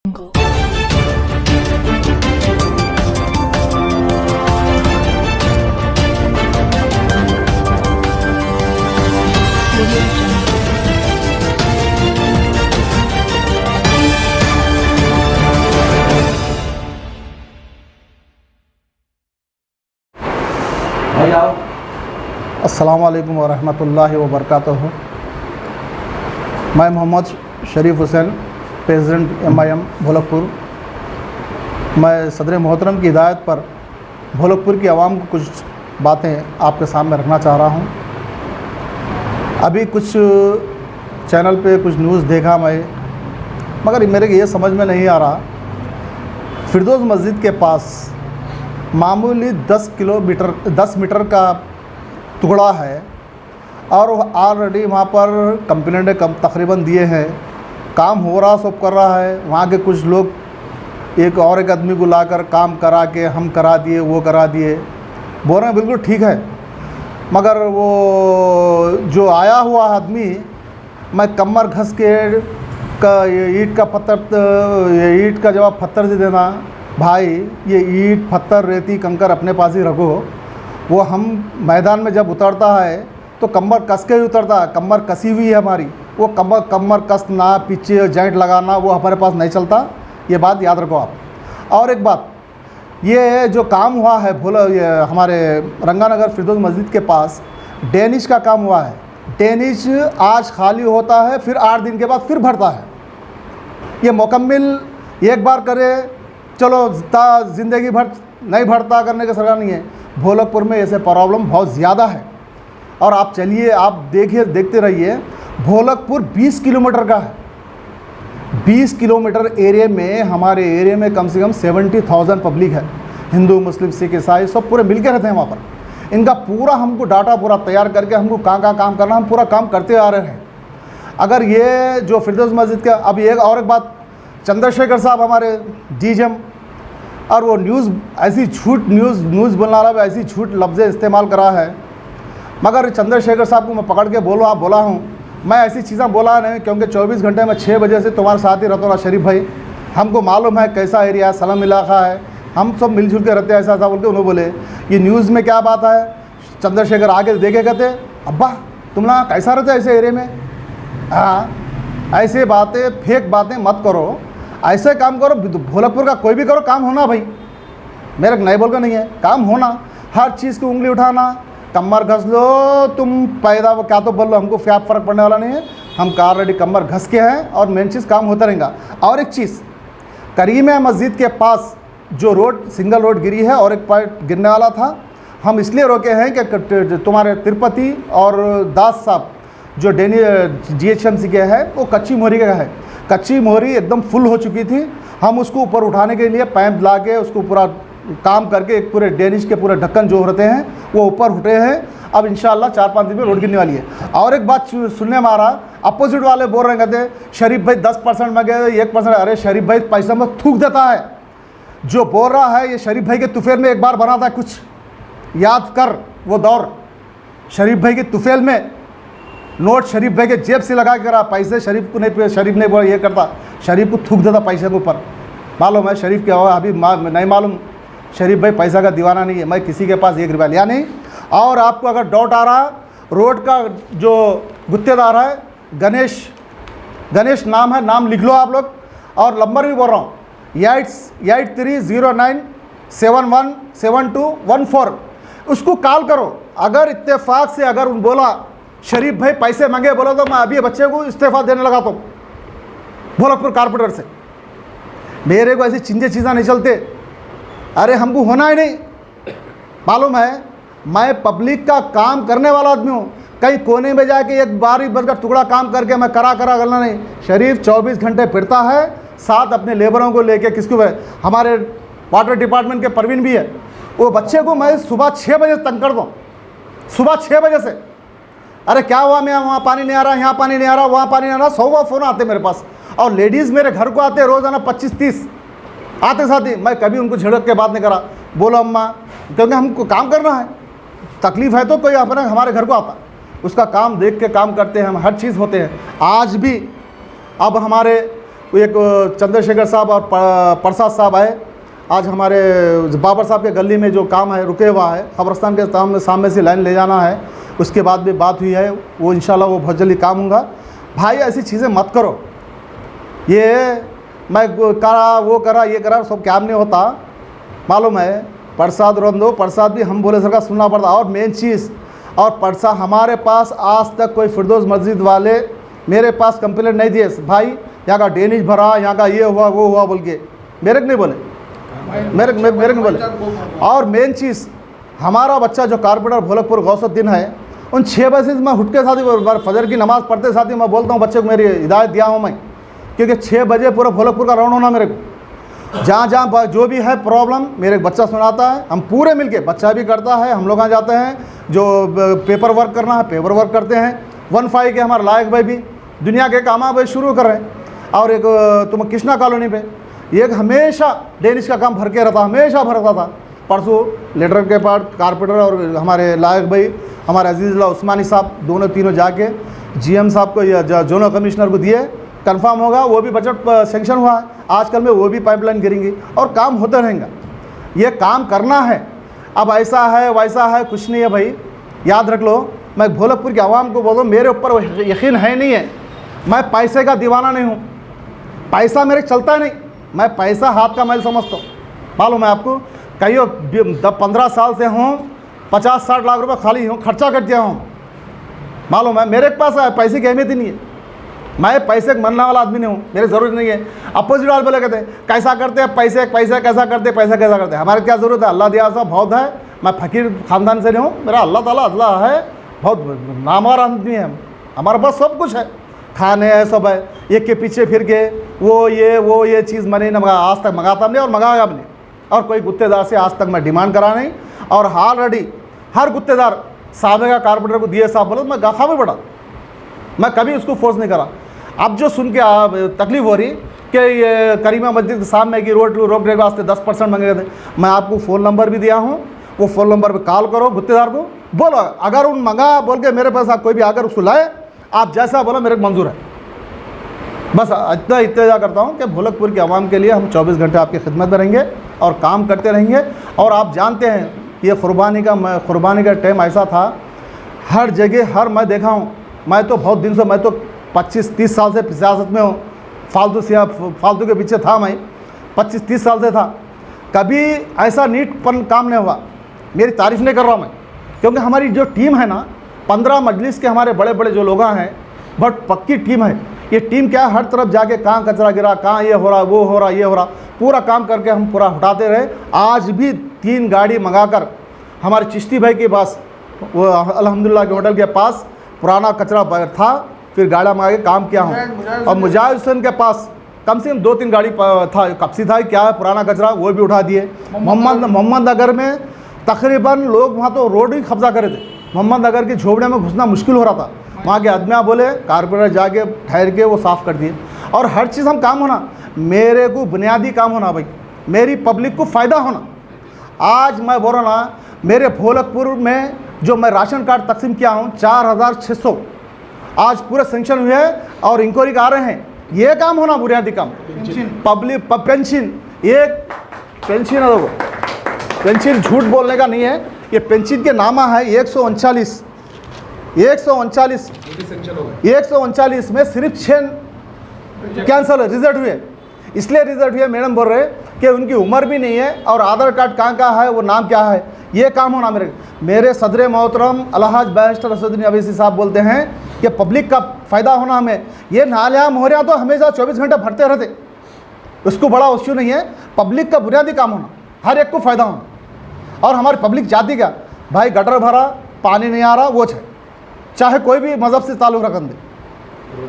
Jungle. Audio Jungle. भाई आओ। अस्सलामुअलैकुम वरहमतुल्लाहि वबरकातुहू। मैं मोहम्मद शरीफ हुसैन, प्रेसिडेंट MIM भोलकपुर। मैं सदर मोहतरम की हिदायत पर भोलकपुर की आवाम को कुछ बातें आपके सामने रखना चाह रहा हूँ। अभी कुछ चैनल पे कुछ न्यूज़ देखा मैं, मगर मेरे को ये समझ में नहीं आ रहा। फिरदौस मस्जिद के पास मामूली 10 मीटर का टुकड़ा है और ऑलरेडी वहाँ पर कंप्लेंटें तकरीबन दिए हैं, काम हो रहा, सब कर रहा है। वहाँ के कुछ लोग एक आदमी को लाकर काम करा के हम करा दिए, वो करा दिए, बोल रहे हैं बिल्कुल ठीक है। मगर वो जो आया हुआ आदमी, मैं कमर घस के ईंट का जवाब पत्थर से देना, भाई ये ईंट पत्थर रेती कंकर अपने पास ही रखो। वो हम मैदान में जब उतरता है तो कमर कस के ही उतरता है, कमर कसी हुई है हमारी। वो कमर कसना, पीछे जॉइंट लगाना वो हमारे पास नहीं चलता, ये बात याद रखो आप। और एक बात, ये जो काम हुआ है ये हमारे रंगानगर फिरदौस मस्जिद के पास डेनिश का काम हुआ है। डेनिश आज खाली होता है, फिर 8 दिन के बाद फिर भरता है। ये मुकम्मिल एक बार करे चलो ज़िंदगी भर नहीं भरता करने का सरकार नहीं है। भोलकपुर में ऐसे प्रॉब्लम बहुत ज़्यादा है। और आप चलिए, आप देखते रहिए, भोलकपुर 20 किलोमीटर का है। 20 किलोमीटर एरिया में, हमारे एरिया में कम से कम 70,000 पब्लिक है। हिंदू, मुस्लिम, सिख, ईसाई सब पूरे मिलकर रहते हैं वहाँ पर। इनका पूरा हमको डाटा पूरा तैयार करके हमको कहाँ काम करना, हम पूरा काम करते आ रहे हैं। अगर ये जो फिरदौस मस्जिद का, अब एक बात, चंद्रशेखर साहब हमारे DGM, और वो न्यूज़ ऐसी झूठ न्यूज़ बोलने वाला ऐसी झूठ लफ्ज़ इस्तेमाल करा है। मगर चंद्रशेखर साहब को मैं पकड़ के बोला हूँ, मैं ऐसी चीज़ें बोला नहीं, क्योंकि 24 घंटे में 6 बजे से तुम्हारे साथ ही रहता हूँ शरीफ भाई। हमको मालूम है कैसा एरिया है, सलम इलाका है, हम सब मिलजुल के रहते हैं, ऐसा बोल के उन्होंने बोले। ये न्यूज़ में क्या बात है, चंद्रशेखर आगे देखे कहते अब्बा तुम लोग कैसा रहते ऐसे एरिया में। हाँ, ऐसे बातें फेक बातें मत करो, ऐसे काम करो। भोलकपुर का कोई भी करो, काम होना भाई, मेरे नहीं बोल कर नहीं है, काम होना। हर चीज़ की उंगली उठाना, कमर घस लो, तुम पैदा क्या तो बोल लो, हमको क्या फ़र्क पड़ने वाला नहीं है। हम ऑलरेडी कमर घस के हैं और मेन चीज़ काम होता रहेगा। और एक चीज़, करीम मस्जिद के पास जो रोड, सिंगल रोड गिरी है और एक पॉइंट गिरने वाला था, हम इसलिए रोके हैं कि तुम्हारे तिरुपति और दास साहब जो GHMC के हैं, वो कच्ची मोहरी का है। कच्ची मोहरी एकदम फुल हो चुकी थी। हम उसको ऊपर उठाने के लिए पैंप ला के उसको पूरा काम करके एक पूरे डेनिश के पूरे ढक्कन जो होते हैं वो ऊपर उठे हैं। अब इंशाल्लाह 4-5 दिन में रोड गिरने वाली है। और एक बात सुनने में आ रहा, अपोजिट वाले बोल रहे हैं, कहते शरीफ भाई 10% में गए, 1%। अरे शरीफ भाई पैसा में थूक देता है। जो बोल रहा है ये शरीफ भाई के तुफेल में एक बार बना था, कुछ याद कर वो दौर। शरीफ भाई के तुफेल में नोट शरीफ भाई के जेब से लगा के करा, पैसे शरीफ नहीं बोला ये करता, शरीफ को थूक देता पैसे के ऊपर। मालूम है शरीफ क्या हुआ, अभी नहीं मालूम। शरीफ भाई पैसा का दीवाना नहीं है, मैं किसी के पास 1 रुपया लिया नहीं। और आपको अगर डाउट आ रहा, रोड का जो गुत्तेदार है गणेश नाम है, नाम लिख लो आप लोग। और नंबर भी बोल रहा हूँ, 8309717214, उसको कॉल करो। अगर इत्तेफाक से अगर उन बोला शरीफ भाई पैसे मांगे, बोला तो मैं अभी बच्चे को इस्तीफा देने लगा। तो भोलकपुर कारपोरेटर से मेरे को ऐसी चीज़ें नहीं चलते। अरे हमको होना ही नहीं, मालूम है मैं पब्लिक का काम करने वाला आदमी हूँ। कहीं कोने में जाके एक बारी भर का टुकड़ा काम करके मैं करा करना नहीं। शरीफ 24 घंटे फिरता है, साथ अपने लेबरों को लेके। किसको है, हमारे वाटर डिपार्टमेंट के परवीन भी है। वो बच्चे को मैं सुबह 6 बजे तंग कर दूँ, सुबह 6 बजे से। अरे क्या हुआ, मैं वहाँ पानी नहीं आ रहा, यहाँ पानी नहीं आ रहा, वहाँ पानी नहीं आ रहा। 100 फ़ोन आते मेरे पास। और लेडीज़ मेरे घर को आते रोज़ाना 25-30 आते साथ ही। मैं कभी उनको झिड़क के बात नहीं करा, बोलो अम्मा, क्योंकि हमको काम करना है। तकलीफ़ है तो कोई अपना हमारे घर को आता, उसका काम देख के काम करते हैं हम, हर चीज़ होते हैं। आज भी अब हमारे वो एक चंद्रशेखर साहब और प्रसाद साहब आए। आज हमारे बाबर साहब के गली में जो काम है रुके हुआ है, कब्रस्तान के सामने से लाइन ले जाना है, उसके बाद भी बात हुई है, वो इंशाल्लाह वो बहुत जल्दी काम होगा। भाई ऐसी चीज़ें मत करो, ये मैं करा वो करा ये करा सब काम नहीं होता, मालूम है। प्रसाद रंदो प्रसाद भी हम बोले सरकार सुनना पड़ता। और मेन चीज़ और प्रसाद हमारे पास आज तक कोई फिरदौस मस्जिद वाले मेरे पास कंप्लेंट नहीं दिए भाई यहाँ का डेनिश भरा, यहाँ का ये हुआ वो हुआ बोल के, मेरे को नहीं बोले, मेरे को नहीं बोले। और मेन चीज़ हमारा बच्चा जो कारपेंटर भोलकपुर गौसुद्दीन है, उन 6 बजे से मैं उठ के साथ ही फजर की नमाज़ पढ़ते साथ ही मैं बोलता हूँ बच्चे को मेरी हिदायत दिया हूँ मैं, क्योंकि 6 बजे पूरा भोलकपुर का राउंड होना मेरे को, जहाँ जहाँ जो भी है प्रॉब्लम मेरे बच्चा सुनाता है, हम पूरे मिलके, बच्चा भी करता है, हम लोग यहाँ जाते हैं, जो पेपर वर्क करना है पेपर वर्क करते हैं। 15 के हमारे लायक भाई भी दुनिया के काम भाई शुरू कर रहे हैं। और एक तुम कृष्णा कॉलोनी पे एक हमेशा डेनिश का काम भर के रहता, हमेशा भरता था। परसों लेटर के पास कारपेंटर और हमारे लायक भाई हमारे अजीज़ुल्लाह उस्मानी साहब दोनों तीनों जाके GM साहब को या जोनल कमिश्नर को दिए, कंफर्म होगा, वो भी बजट सेंक्शन हुआ है, आजकल में वो भी पाइपलाइन गिरेंगी और काम होता रहेगा। ये काम करना है। अब ऐसा है वैसा है कुछ नहीं है भाई, याद रख लो। मैं भोलकपुर के आवाम को बोल रहा हूँ, मेरे ऊपर यकीन है नहीं है, मैं पैसे का दीवाना नहीं हूँ, पैसा मेरे चलता नहीं, मैं पैसा हाथ का मैल समझता हूँ। मालूम है आपको, कहीं 15 साल से हूँ 50-60 लाख रुपए खाली हूँ, खर्चा कर दिया हूँ, मालूम है। मेरे पास पैसे की अहमियत ही नहीं है, मैं पैसे मरने वाला आदमी नहीं हूँ, मेरी ज़रूरत नहीं है। अपोजिट वाले बोले कहते हैं कैसा करते हैं पैसे कैसा कैसा करते हैं, हमारे क्या ज़रूरत है, अल्लाह दिया सब बहुत है। मैं फ़कीर ख़ानदान से नहीं हूँ, मेरा अल्लाह ताला अल्लाह है, बहुत नामवर आदमी है, हमारे पास सब कुछ है, खाने है सब है। एक के पीछे फिर के वो ये चीज़ मैंने नहीं मंगा, आज तक मंगाता नहीं और मंगाया भी नहीं, और कोई गुत्तेदार से आज तक मैं डिमांड करा नहीं। और ऑलरेडी हर गुत्तेदार साहब का कारपेंटर को दिए साहब बोलो, मैं गाफा में पड़ा, मैं कभी उसको फोर्स नहीं करा। अब जो सुन के तकलीफ़ हो रही कि ये करीमा मस्जिद के सामने की रोड रोकने के वास्ते 10% मांगे थे, मैं आपको फ़ोन नंबर भी दिया हूँ, वो फ़ोन नंबर पे कॉल करो, गुत्तेदार को बोलो, अगर उन मंगा बोल के मेरे पास कोई भी आकर उसको लाए, आप जैसा बोलो मेरे को मंजूर है। बस इतना इत्तेजा करता हूँ कि भोलकपुर के आवाम के लिए हम 24 घंटे आपकी खिदमत में रहेंगे और काम करते रहेंगे। और आप जानते हैं ये कुर्बानी का टाइम ऐसा था, हर जगह मैं देखा हूँ, मैं तो बहुत दिन से, मैं तो 25-30 साल से सियासत में हूँ, फालतू के पीछे था, मैं 25-30 साल से था, कभी ऐसा नीटपन काम नहीं हुआ। मेरी तारीफ़ नहीं कर रहा हूँ मैं, क्योंकि हमारी जो टीम है ना, 15 मजलिस के हमारे बड़े बड़े जो लोग हैं, बहुत पक्की टीम है। ये टीम क्या है, हर तरफ जाके कहाँ कचरा गिरा, कहाँ ये हो रहा, वो हो रहा, ये हो रहा, पूरा काम करके हम पूरा हटाते रहे। आज भी 3 गाड़ी मंगाकर हमारे चिश्ती भाई के पास, वो अल्हम्दुलिल्लाह के होटल के पास पुराना कचरा था, फिर गाड़ा मंगा के काम किया हूँ। और मुजाहिद हुसैन के पास कम से कम 2-3 गाड़ी था, कब्सी था, क्या है पुराना कचरा, वो भी उठा दिए। मोहम्मद नगर में तकरीबन लोग वहाँ तो रोड ही कब्जा करे थे, मोहम्मद नगर की झोपड़े में घुसना मुश्किल हो रहा था, वहाँ के आदमियाँ बोले कारपेंटर जाके ठहर के वो साफ़ कर दिए। और हर चीज़ हम काम होना, मेरे को बुनियादी काम होना भाई, मेरी पब्लिक को फ़ायदा होना। आज मैं बोल रहा ना, मेरे भोलकपुर में जो मैं राशन कार्ड तकसीम किया हूँ 4600 आज पूरे सेंक्शन हुए हैं और इंक्वायरी आ रहे हैं, ये काम होना बुनियादी काम। पब्लिक पेंशन, एक पेंशन है, पेंशन झूठ बोलने का नहीं है, ये पेंशन के नामा है 139 में सिर्फ 6 कैंसल रिजल्ट हुए। इसलिए रिजल्ट हुए, मैडम बोल रहे कि उनकी उम्र भी नहीं है और आधार कार्ड कहाँ का है, वो नाम क्या है, ये काम होना। मेरे सदर मोहतरम अलहाज बैरिस्टर असदुद्दीन अवैसी साहब बोलते हैं कि पब्लिक का फ़ायदा होना हमें। ये नालियाँ मोहरियाँ तो हमेशा 24 घंटे भरते रहते, उसको बड़ा इश्यू नहीं है, पब्लिक का बुनियादी काम होना, हर एक को फ़ायदा होना। और हमारी पब्लिक जाती क्या भाई, गटर भरा, पानी नहीं आ रहा, वो है, चाहे कोई भी मज़हब से ताल्लुक़ रखन दे,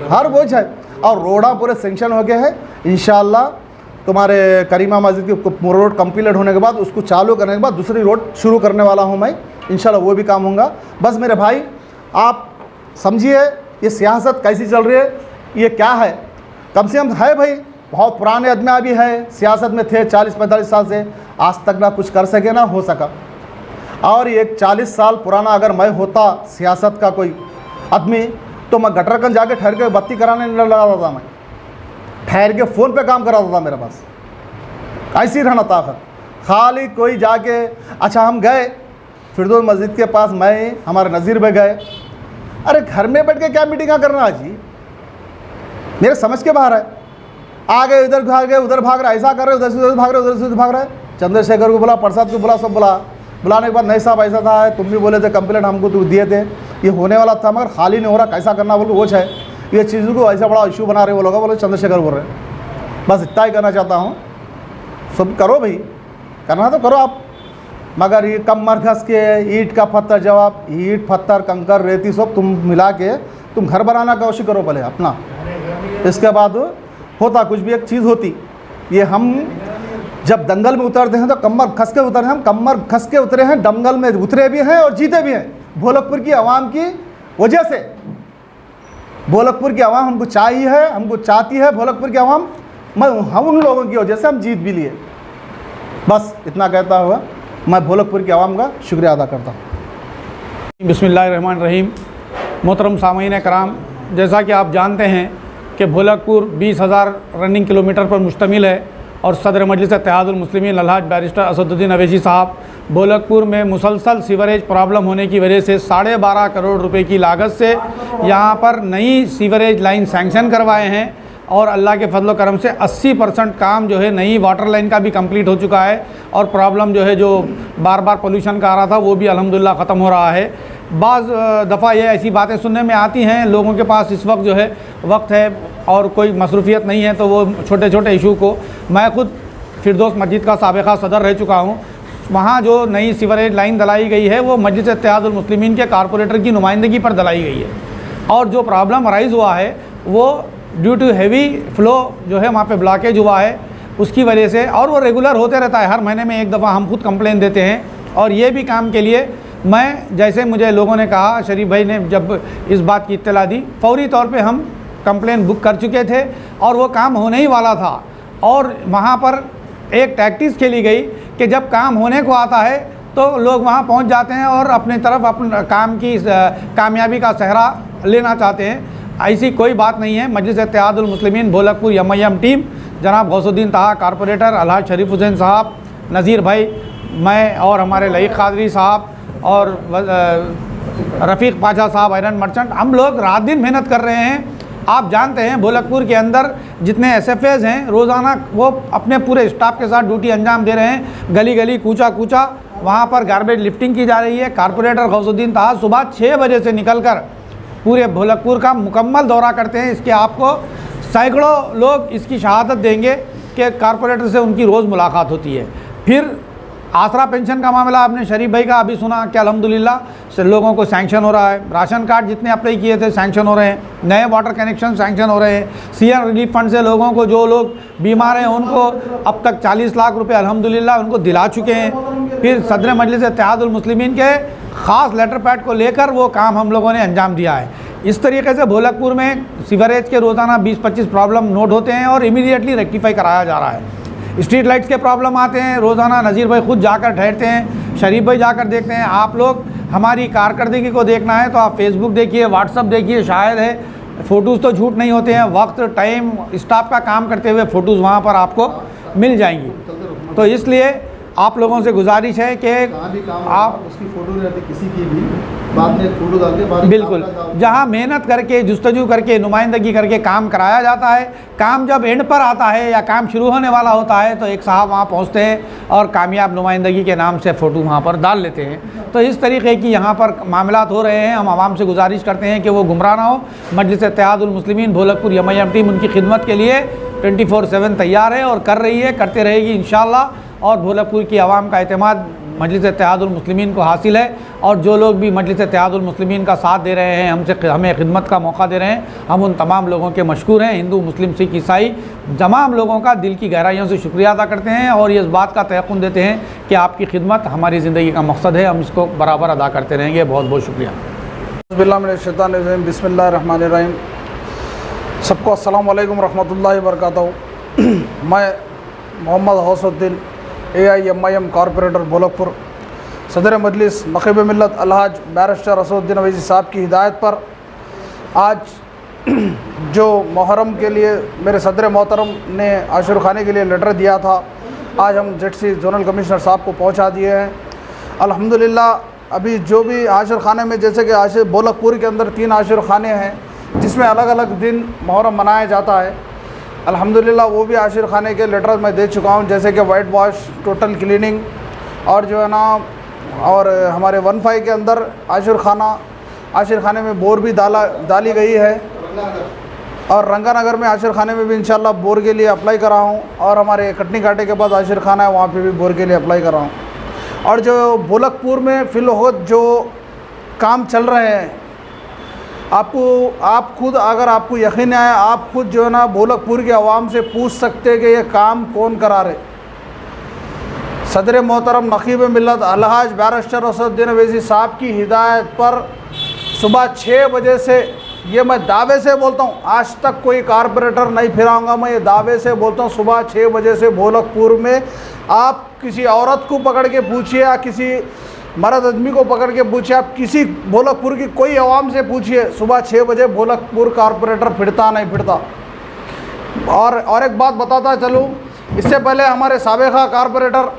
हर बोझ है। और रोड़ा पूरे सेंक्शन हो गए हैं, इंशाअल्लाह तुम्हारे करीमा मस्जिद की रोड कंप्लीट होने के बाद, उसको चालू करने के बाद दूसरी रोड शुरू करने वाला हूँ मैं, इंशाअल्लाह वो भी काम होगा। बस मेरे भाई आप समझिए ये सियासत कैसी चल रही है, ये क्या है, कम से कम है भाई, बहुत पुराने आदमी भी है, सियासत में थे 40-45 साल से, आज तक ना कुछ कर सके ना हो सका। और एक 40 साल पुराना अगर मैं होता सियासत का कोई आदमी, तो मैं गटरकन जाके ठहर के बत्ती कराने नहीं लगाता था मैं, ठहर के फ़ोन पे काम कराता था मेरे पास, ऐसी रहना ताकत। खाली कोई जाके, अच्छा हम गए फिरदौस मस्जिद के पास, मैं हमारे नज़ीर भाई गए, अरे घर में बैठ के क्या मीटिंग करना जी, मेरे समझ के बाहर है। आ गए इधर भाग गए उधर भाग रहा, ऐसा कर रहे, उधर से उधर भाग रहे, उधर से उधर भाग रहे। चंद्रशेखर को बुला, प्रसाद को बुला, सब बुलाने के बाद नहीं साहब ऐसा था, तुम भी बोले थे कंप्लेंट हमको तो दिए थे, ये होने वाला था मगर खाली नहीं हो रहा, कैसा करना बोल के वो है, ये चीज़ को ऐसा बड़ा इशू बना रहे वो लोग, बोले चंद्रशेखर बोल रहे हैं। बस इतना ही करना चाहता हूँ, सब करो भाई, करना तो करो आप, मगर ये कम मरकज़ के ईंट का पत्थर, जवाब ईंट पत्थर कंकर रेती सब तुम मिला के तुम घर बनाना का कोशिश करो पहले अपना, इसके बाद होता कुछ भी एक चीज़ होती। ये हम जब दंगल में उतरते हैं तो कमर खस के उतरे, हम कमर खस के उतरे हैं, दंगल में उतरे भी हैं और जीते भी हैं भोलकपुर की आवाम की वजह से। भोलकपुर की आवाम हमको चाहिए है, हमको चाहती है भोलकपुर की आवाम, हम उन लोगों की वजह से हम जीत भी लिए। बस इतना कहता हुआ मैं भोलकपुर की आवाम का शुक्रिया अदा करता हूँ। बिस्मिल्लाहिर्रहमानिर्रहीम। मोहतरम सामीन कराम, जैसा कि आप जानते हैं कि भोलकपुर 20,000 रनिंग किलोमीटर पर मुश्तमिल है और सदर मजलिस इत्तेहादुल मुस्लिमीन अलहाज बैरिस्टर असदुद्दीन अवैसी साहब भोलकपुर में मुसलसल सीवरेज प्रॉब्लम होने की वजह से 12.5 करोड़ रुपए की लागत से यहाँ पर नई सीवरेज लाइन सैंक्शन करवाए हैं और अल्लाह के फजल करम से 80% काम जो है नई वाटर लाइन का भी कंप्लीट हो चुका है और प्रॉब्लम जो है जो बार बार पोल्यूशन का आ रहा था वो भी अल्हम्दुलिल्लाह ख़त्म हो रहा है। बाज़ दफ़ा ये ऐसी बातें सुनने में आती हैं, लोगों के पास इस वक्त जो है वक्त है और कोई मसरूफियत नहीं है, तो वो छोटे छोटे इशू को, मैं खुद फिरदौस मस्जिद का साबिक़ा सदर रह चुका हूँ, वहाँ जो नई सीवरेज लाइन डलाई गई है वो मजलिस इत्तेहादुल मुस्लिमीन के कारपोरेटर की नुमाइंदगी पर डलाई गई है और जो प्रॉब्लम राइज़ हुआ है वो ड्यू टू हैवी फ्लो जो है वहाँ पे ब्लॉकेज हुआ है उसकी वजह से, और वो रेगुलर होते रहता है, हर महीने में एक दफ़ा हम खुद कंप्लेन देते हैं। और ये भी काम के लिए मैं, जैसे मुझे लोगों ने कहा, शरीफ भाई ने जब इस बात की इत्तला दी, फ़ौरी तौर पे हम कंप्लेन बुक कर चुके थे और वो काम होने ही वाला था। और वहाँ पर एक टैक्टिस खेली गई कि जब काम होने को आता है तो लोग वहाँ पहुँच जाते हैं और अपनी तरफ अपने काम की कामयाबी का सहरा लेना चाहते हैं। ऐसी कोई बात नहीं है। मजलिस इत्तेहादुल मुस्लिमीन भोलकपुर एमआईएम टीम, जनाब गौसुद्दीन ताहा कारपोरेटर, अलहाज शरीफ हुसैन साहब, नज़ीर भाई, मैं और हमारे लईक कादरी साहब और रफ़ीक पाशा साहब आयरन मर्चेंट, हम लोग रात दिन मेहनत कर रहे हैं। आप जानते हैं भोलकपुर के अंदर जितने एसएफएज हैं रोज़ाना वो अपने पूरे स्टाफ के साथ ड्यूटी अंजाम दे रहे हैं। गली गली कूचा कूचा वहाँ पर गार्बेज लिफ्टिंग की जा रही है। कारपोरेटर गौसुद्दीन ताहा सुबह 6 बजे से निकलकर पूरे भोलकपुर का मुकम्मल दौरा करते हैं। इसके आपको सैकड़ों लोग इसकी शहादत देंगे कि कारपोरेटर से उनकी रोज़ मुलाकात होती है। फिर आसरा पेंशन का मामला आपने शरीफ भाई का अभी सुना कि अल्हम्दुलिल्लाह से लोगों को सैंक्शन हो रहा है। राशन कार्ड जितने अप्लाई किए थे सैंक्शन हो रहे हैं, नए वाटर कनेक्शन सैंक्शन हो रहे हैं। सीएम रिलीफ फंड से लोगों को, जो लोग बीमार हैं उनको अब तक 40 लाख रुपए अल्हम्दुलिल्लाह उनको दिला चुके हैं। फिर सदर मजलिस इत्तेहादुल मुस्लिमीन के ख़ास लेटर पैड को लेकर वो काम हम लोगों ने अंजाम दिया है। इस तरीके से भोलकपुर में सीवरेज के रोज़ाना 20-25 प्रॉब्लम नोट होते हैं और इमीडिएटली रेक्टिफाई कराया जा रहा है। स्ट्रीट लाइट्स के प्रॉब्लम आते हैं, रोज़ाना नज़ीर भाई खुद जाकर ठहरते हैं, शरीफ भाई जाकर देखते हैं। आप लोग हमारी कारकर्दगी को देखना है तो आप फेसबुक देखिए, व्हाट्सअप देखिए, शायद है फ़ोटोज़ तो झूठ नहीं होते हैं, वक्त टाइम स्टाफ का काम करते हुए फ़ोटोज़ वहाँ पर आपको मिल जाएंगी। तो इसलिए आप लोगों से गुजारिश है कि आप उसकी फ़ोटो रहती किसी की भी बाद में फ़ोटो डाल के, बिल्कुल, जहाँ मेहनत करके जुस्तजू करके नुमाइंदगी करके काम कराया जाता है, काम जब एंड पर आता है या काम शुरू होने वाला होता है तो एक साहब वहाँ पहुँचते हैं और कामयाब नुमाइंदगी के नाम से फ़ोटो वहाँ पर डाल लेते हैं। तो इस तरीके की यहाँ पर मामलात हो रहे हैं। हम आवाम से गुजारिश करते हैं कि वो गुमराह ना हो। मजलिस इत्तेहादुल मुस्लिमीन भोलकपुर एमआईएम टीम उनकी खिदमत के लिए 24/7 तैयार है और कर रही है, करते रहेगी इंशाअल्लाह। और भोलकपुर की आवाम का एतमाद मजलिस इत्तेहादुल मुस्लिमीन को हासिल है और जो लोग भी मजलिस इत्तेहादुल मुस्लिमीन का साथ दे रहे हैं, हमें खिदमत का मौका दे रहे हैं, हम उन तमाम लोगों के मशकूर हैं। हिंदू, मुस्लिम, सिख, ईसाई तमाम लोगों का दिल की गहराइयों से शुक्रिया अदा करते हैं और ये इस बात का तयक़ुन देते हैं कि आपकी खिदमत हमारी ज़िंदगी का मकसद है, हम इसको बराबर अदा करते रहेंगे। बहुत बहुत शुक्रिया। बिस्मिल्लाहिर्रहमानिर्रहीम। सबको अस्सलाम वालेकुम रहमतुल्लाहि व बरकातहू। मैं मोहम्मद गौसुद्दीन AIMIM कारपोरेटर भोलकपुर, सदर मजलिस नक़ीब मिल्लत अलहाज बैरिस्टर असदुद्दीन अवैसी साहब की हिदायत पर आज जो मुहर्रम के लिए मेरे सदर मोहतरम ने आशिर खाने के लिए लेटर दिया था, आज हम जेडसी जोनल कमिश्नर साहब को पहुंचा दिए हैं। अल्हम्दुलिल्लाह अभी जो भी आशिर खाने में, जैसे कि आशिर बोलकपुर के अंदर 3 आशिर खाने हैं जिसमें अलग अलग दिन मुहर्रम मनाया जाता है। अल्हम्दुलिल्लाह वो भी आशिर खाने के लेटर मैं दे चुका हूँ, जैसे कि वाइट वॉश, टोटल क्लीनिंग और जो है ना, और हमारे 15 के अंदर आशिर खाने में बोर भी डाली गई है, और रंगानगर में आशिर खाने में भी इंशाल्लाह बोर के लिए अप्लाई करा हूँ, और हमारे कटनी काटे के बाद आशिर खाना है वहाँ पे भी बोर के लिए अप्लाई करा हूँ। और जो बोलकपुर में फ़िलहाल जो काम चल रहे हैं, आप खुद अगर आपको यकीन है, आप खुद जो है ना बोलकपुर के आवाम से पूछ सकते हैं कि ये काम कौन करा रहे। सदर मोहतरम नकीब मिल्लत अलहाज बैरिस्टर असदुद्दीन अवैसी साहब की हिदायत पर सुबह 6 बजे से, ये मैं दावे से बोलता हूँ, आज तक कोई कारपोरेटर नहीं फिराऊंगा, मैं ये दावे से बोलता हूँ, सुबह 6 बजे से बोलकपुर में आप किसी औरत को पकड़ के पूछिए या किसी मर्द आदमी को पकड़ के पूछिए, आप किसी बोलकपुर की कोई आवाम से पूछिए, सुबह 6 बजे बोलकपुर कारपोरेटर फिरता नहीं फिरता। और एक बात बताता चलूँ, इससे पहले हमारे साबिक़ा कारपोरेटर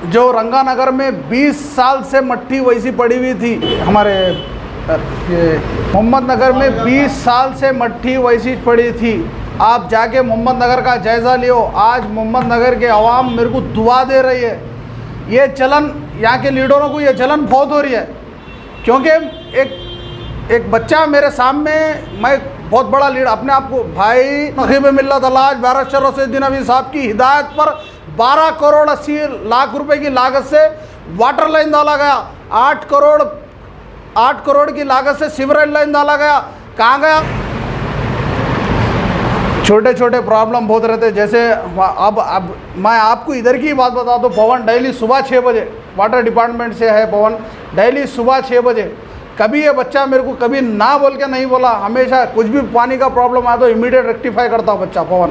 जो रंगानगर में 20 साल से मट्टी वैसी पड़ी हुई थी, हमारे मोहम्मद नगर में 20 साल से मट्टी वैसी पड़ी थी, आप जाके मोहम्मद नगर का जायज़ा लियो। आज मोहम्मद नगर के अवाम मेरे को दुआ दे रही है। ये चलन, यहाँ के लीडरों को ये चलन बहुत हो रही है, क्योंकि एक बच्चा मेरे सामने, मैं बहुत बड़ा लीडर अपने आप को भाई नकीब मिल्लत अलहाज बैरिस्टर असदुद्दीन अवैसी साहब की हिदायत पर 12 करोड़ 80 लाख रुपए की लागत से वाटर लाइन डाला गया, 8 करोड़ की लागत से सीवरेज लाइन डाला गया। कहाँ गया? छोटे छोटे प्रॉब्लम बहुत रहते हैं। जैसे अब मैं आपको इधर की बात बता दूँ, पवन डेली सुबह 6 बजे, वाटर डिपार्टमेंट से है पवन, डेली सुबह 6 बजे, कभी ये बच्चा मेरे को कभी ना बोल के नहीं बोला, हमेशा कुछ भी पानी का प्रॉब्लम आया तो इमीडिएट रेक्टिफाई करता बच्चा पवन।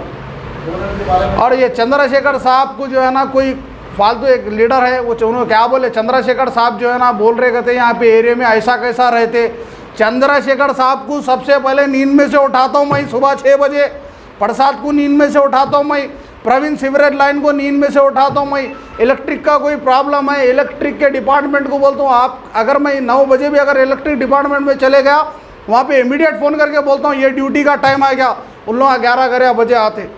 और ये चंद्रशेखर साहब को जो है ना, कोई फालतू एक लीडर है, वो उन्होंने क्या बोले, चंद्रशेखर साहब जो है ना बोल रहे कहते यहाँ पे एरिया में ऐसा कैसा रहते। चंद्रशेखर साहब को सबसे पहले नींद में से उठाता हूँ मैं सुबह 6 बजे, प्रसाद को नींद में से उठाता हूँ मैं, प्रवीण सीवरेज लाइन को नींद में से उठाता हूँ मैं। इलेक्ट्रिक का कोई प्रॉब्लम है, इलेक्ट्रिक के डिपार्टमेंट को बोलता हूँ, आप अगर मैं 9 बजे भी अगर इलेक्ट्रिक डिपार्टमेंट में चले गया, वहाँ पे इमीडिएट फ़ोन करके बोलता हूँ ये ड्यूटी का टाइम आ गया, उन लोग 11 बजे आते।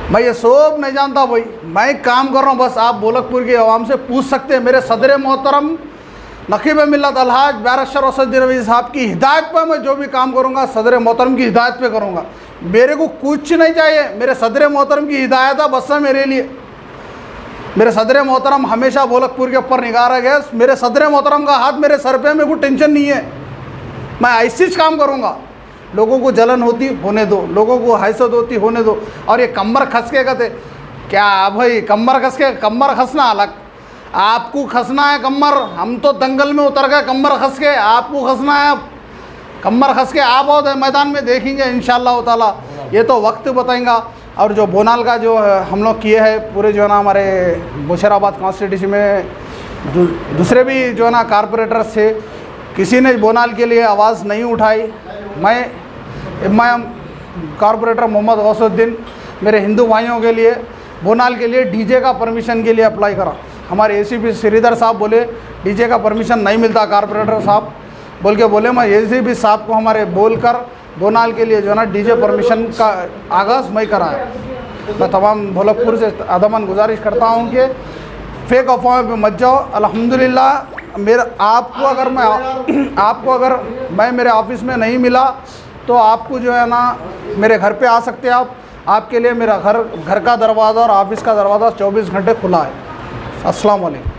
मैं ये सब नहीं जानता भाई, मैं काम कर रहा हूँ, बस आप बोलकपुर के आवाम से पूछ सकते हैं। मेरे सदर मोहतरम नकीब मिल्लत अलहाज बैरिस्टर असदुद्दीन अवैसी साहब की हिदायत पर मैं जो भी काम करूँगा, सदर मोहतरम की हिदायत पे करूँगा। मेरे को कुछ नहीं चाहिए, मेरे सदर मोहतरम की हिदायत है बस है मेरे लिए। मेरे सदर मोहतरम हमेशा बोलकपुर के ऊपर निगाह रखे, मेरे सदर मोहतरम का हाथ मेरे सर पे, मेरे को टेंशन नहीं है, मैं ऐसे ही काम करूँगा। लोगों को जलन होती होने दो, लोगों को हैसियत होती होने दो। और ये कमर खस के कहते, क्या भाई कमर खस के, कमर खसना अलग, आपको खसना है कमर, हम तो दंगल में उतर गए कमर खस के, आपको खसना है कमर खस के, आप और मैदान में देखेंगे इंशाअल्लाह ताला, ये तो वक्त बताएगा। और जो बोनाल का जो हम लोग किए हैं पूरे जो है ना हमारे मुशीराबाद कॉन्स्टिट्यूंसी में, दूसरे भी जो है ना कारपोरेटर से किसी ने बोनाल के लिए आवाज़ नहीं उठाई। मैं कारपोरेटर मोहम्मद गौसुद्दीन मेरे हिंदू भाइयों के लिए बोनाल के लिए डीजे का परमिशन के लिए अप्लाई करा। हमारे एसीपी श्रीधर साहब बोले डीजे का परमिशन नहीं मिलता, कारपोरेटर साहब बोले मैं एसीपी साहब को हमारे बोलकर बोनाल के लिए जो है ना डीजे परमिशन का आगाज़ मैं कराया। मैं तमाम भोलकपुर से अदमन गुजारिश करता हूँ कि फेक अफवाह पे मत जाओ। अल्हम्दुलिल्लाह आपको अगर मैं मेरे ऑफिस में नहीं मिला तो आपको जो है ना मेरे घर पे आ सकते हैं आप। आपके लिए मेरा घर का दरवाज़ा और ऑफिस का दरवाज़ा 24 घंटे खुला है। अस्सलाम वालेकुम।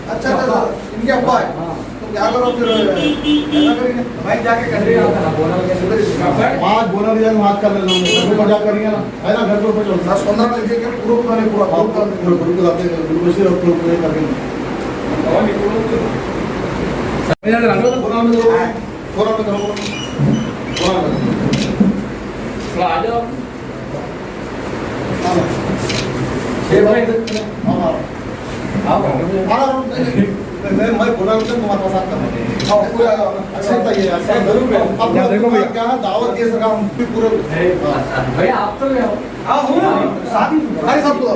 अच्छा इनके अब्बा है तो क्या करो फिर, ऐसा करेंगे भाई जाके कर रही है आज बोला नहीं जाएगा, हाथ कर ले लोगे मजाक करेंगे ना, है ना। घर पर 10-15 मिनट के ग्रुप का नहीं, पूरा ग्रुप को जाते हैं, ग्रुप से और ग्रुप में करके बोला में आ जाओ। हां मैं बोला तुम्हारे पास आता हूँ पूरा अच्छा ही है अब देखो भैया क्या है दावत के सका हम भी पूरे भैया आप तो हाँ हूँ साथ ही भाई सब आप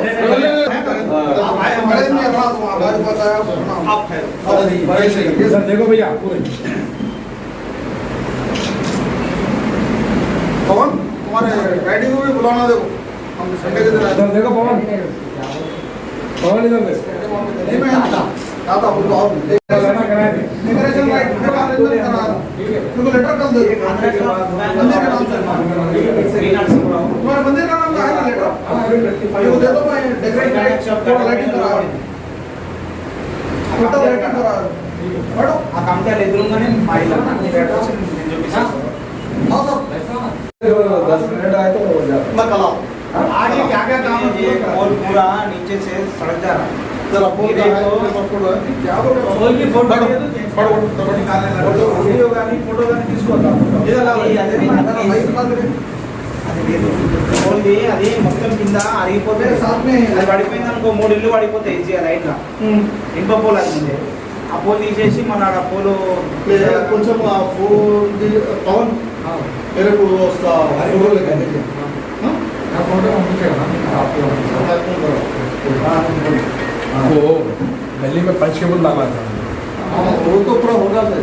आए हमारे नहीं अपना हमारे पास आया आप है बड़े सही ये सर देखो भैया पूरे पवन तुम्हारे राइडिंग को भी बुलाना देखो हम संडे के दिन आए सर देखो पवन पवन इधर देख नहीं मैं आता हूँ तो आप लेना कराए थे डेकोरेशन राइट करा तुमको लेटर कल दे मंदिर के नाम से तुम्हारे मंदिर का नाम क्या है ना लेटर ये दे दो मैं डेकोरेशन राइट और लाइटिंग करा टोटल लाइटिंग करा बैठो आ काम क्या ले दूंगा ने माइला लेटर से जो भी हाँ सब 10 मिनट आए तो हो जाए मैं कल आऊँ आगे क्या क्या काम है और पूरा नीचे से सड़क जा रहा है जरा फोन ये का है देखो। फोटो है क्या बोल रहे हो फोन की फोटो बैठो है तो बैठो फोटो निकालने लगा फोटो वीडियो गानी फोटो गानी किसको होता ये ला ये अదే भाई बता दे అది లేదు ఓన్లీ అది మొత్తం కింద అరిగిపోతే साथ में అది పడిపోయింది అనుకో 3 ఇల్లు పడిపోతాయి ఈజీగా లైట్ గా ఇనుప పోల్ అది ఉంది ఆ పోల్ తీసేసి మన ఆడ పోలు కొంచెం ఆ ఫోన్ పవన్ मेरे को उसका फोटो लेकर दीजिए ना फोटो पंపించేయనా आपको दिल्ली में पंच केबल डाला था वो तो पूरा होगा सर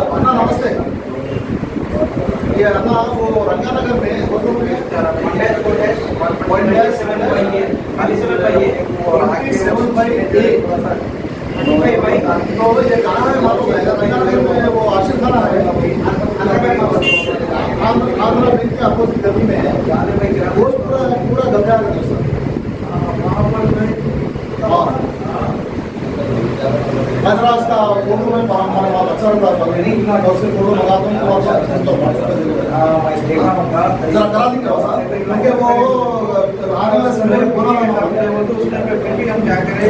अन्ना नमस्ते ये अन्ना वो रंगानगर में तो ये कहाँ है मालूम है रंगानगर में वो आशिफ खाना है आंध्रा बैंक के अपोजिट गली में है वो पूरा पूरा गंगा का सर मैं जरा उसका फोटो में हमारे वहाँ अच्छा रहता है और उसके फोटो मंगा दूँ तो आप जरा करा देंगे क्योंकि वो आने वाले समय में हम क्या करें